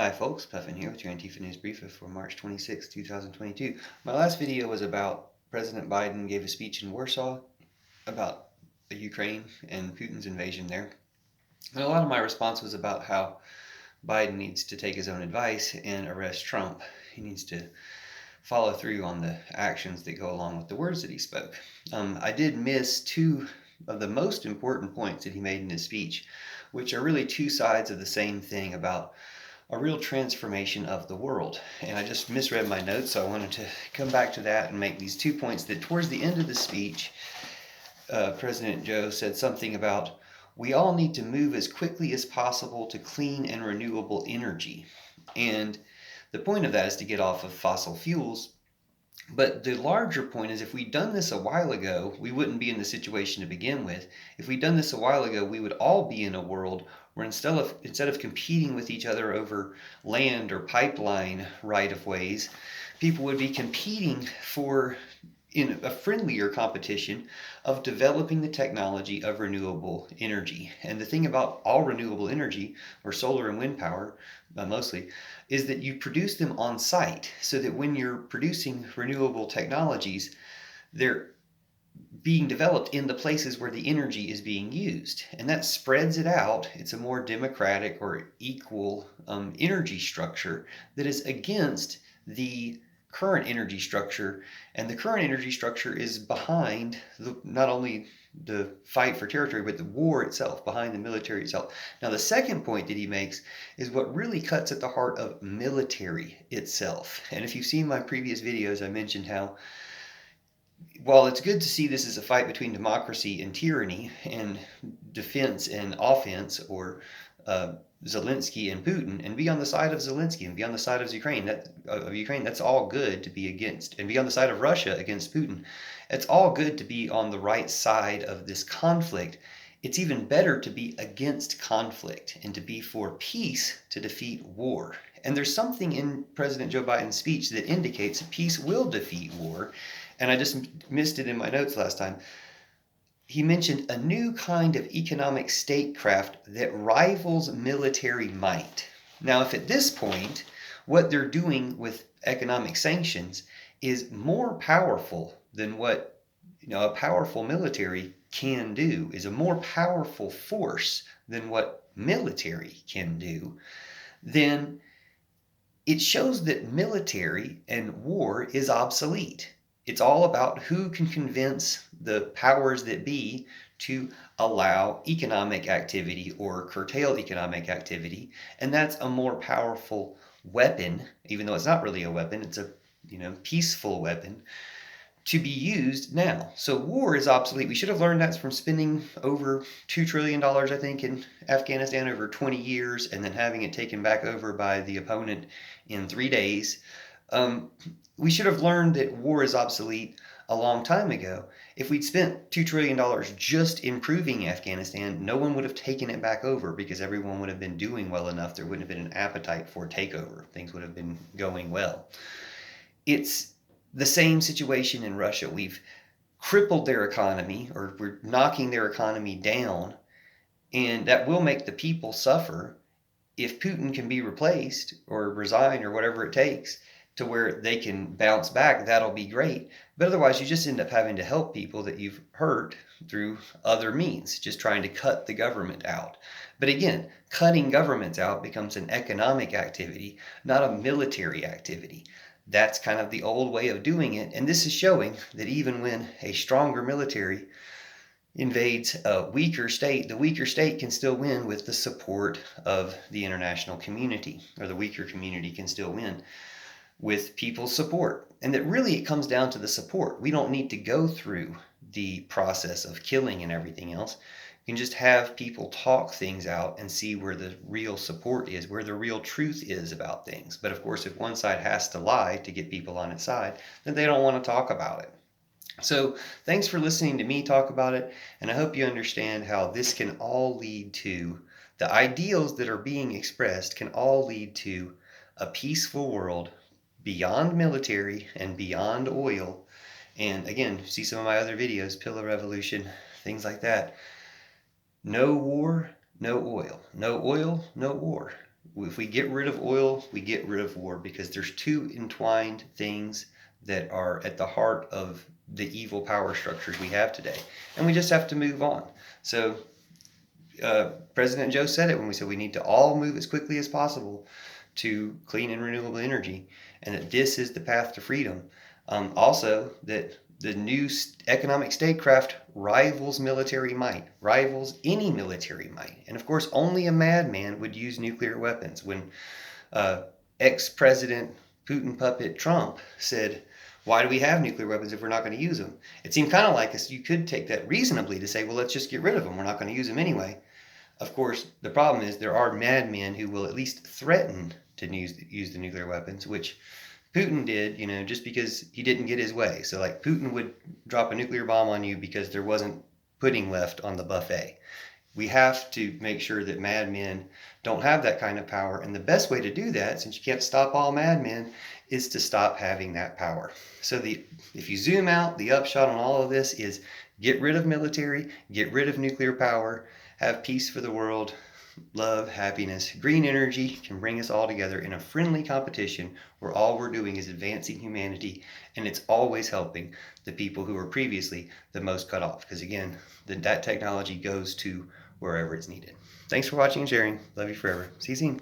Hi folks, Puffin here with your Antifa News Brief for March 26, 2022. My last video was about President Biden gave a speech in Warsaw about the Ukraine and Putin's invasion there. And a lot of my response was about how Biden needs to take his own advice and arrest Trump. He needs to follow through on the actions that go along with the words that he spoke. I did miss two of the most important points that he made in his speech, which are really two sides of the same thing about a real transformation of the world. And I just misread my notes, so I wanted to come back to that and make these 2 points that towards the end of the speech, President Joe said something about we all need to move as quickly as possible to clean and renewable energy. And the point of that is to get off of fossil fuels. But the larger point is if we'd done this a while ago, we wouldn't be in the situation to begin with. If we'd done this a while ago, we would all be in a world where instead of competing with each other over land or pipeline right-of-ways, people would be competing for in a friendlier competition of developing the technology of renewable energy. And the thing about all renewable energy, or solar and wind power mostly, is that you produce them on site, so that when you're producing renewable technologies, they're being developed in the places where the energy is being used. And that spreads it out. It's a more democratic or equal energy structure that is against the current energy structure. And the current energy structure is behind not only the fight for territory, but the war itself, behind the military itself. Now, the second point that he makes is what really cuts at the heart of military itself. And if you've seen my previous videos, I mentioned how while it's good to see this as a fight between democracy and tyranny and defense and offense, or Zelensky and Putin, and be on the side of Zelensky and be on the side of Ukraine, that's all good to be against, and be on the side of Russia against Putin. It's all good to be on the right side of this conflict. It's even better to be against conflict and to be for peace to defeat war. And there's something in President Joe Biden's speech that indicates peace will defeat war. And I just missed it in my notes last time. He mentioned a new kind of economic statecraft that rivals military might. Now, if at this point, what they're doing with economic sanctions is more powerful than what a powerful military can do, is a more powerful force than what military can do, then it shows that military and war is obsolete. It's all about who can convince the powers that be to allow economic activity or curtail economic activity. And that's a more powerful weapon, even though it's not really a weapon, it's a peaceful weapon to be used now. So war is obsolete. We should have learned that from spending over $2 trillion, I think, in Afghanistan over 20 years, and then having it taken back over by the opponent in 3 days. We should have learned that war is obsolete a long time ago. If we'd spent $2 trillion just improving Afghanistan, no one would have taken it back over because everyone would have been doing well enough. There wouldn't have been an appetite for takeover. Things would have been going well. It's the same situation in Russia. We've crippled their economy, or we're knocking their economy down, and that will make the people suffer. If Putin can be replaced or resign or whatever it takes to where they can bounce back, that'll be great. But otherwise, you just end up having to help people that you've hurt through other means, just trying to cut the government out. But again, cutting governments out becomes an economic activity, not a military activity. That's kind of the old way of doing it. And this is showing that even when a stronger military invades a weaker state, the weaker state can still win with the support of the international community, or the weaker community can still win with people's support. And that really it comes down to the support. We don't need to go through the process of killing and everything else. You can just have people talk things out and see where the real support is, where the real truth is about things. But of course, if one side has to lie to get people on its side, then they don't want to talk about it. So thanks for listening to me talk about it, and I hope you understand how this can all lead to, the ideals that are being expressed can all lead to a peaceful world beyond military and beyond oil. And again, see some of my other videos, Pillow Revolution, things like that. No war, no oil. No oil, no war. If we get rid of oil, we get rid of war, because there's two entwined things that are at the heart of the evil power structures we have today. And we just have to move on. So President Joe said it when we said we need to all move as quickly as possible to clean and renewable energy, and that this is the path to freedom. Also, that the new economic statecraft rivals military might, rivals any military might. And of course, only a madman would use nuclear weapons. When ex-President Putin puppet Trump said, why do we have nuclear weapons if we're not going to use them? It seemed kind of like you could take that reasonably to say, well, let's just get rid of them. We're not going to use them anyway. Of course, the problem is there are madmen who will at least threaten to use the nuclear weapons, which Putin did, just because he didn't get his way. So like Putin would drop a nuclear bomb on you because there wasn't pudding left on the buffet. We have to make sure that madmen don't have that kind of power. And the best way to do that, since you can't stop all madmen, is to stop having that power. So if you zoom out, the upshot on all of this is get rid of military, get rid of nuclear power, have peace for the world, love, happiness. Green energy can bring us all together in a friendly competition where all we're doing is advancing humanity, and it's always helping the people who were previously the most cut off, because again, that technology goes to wherever it's needed. Thanks for watching and sharing. Love you forever. See you soon.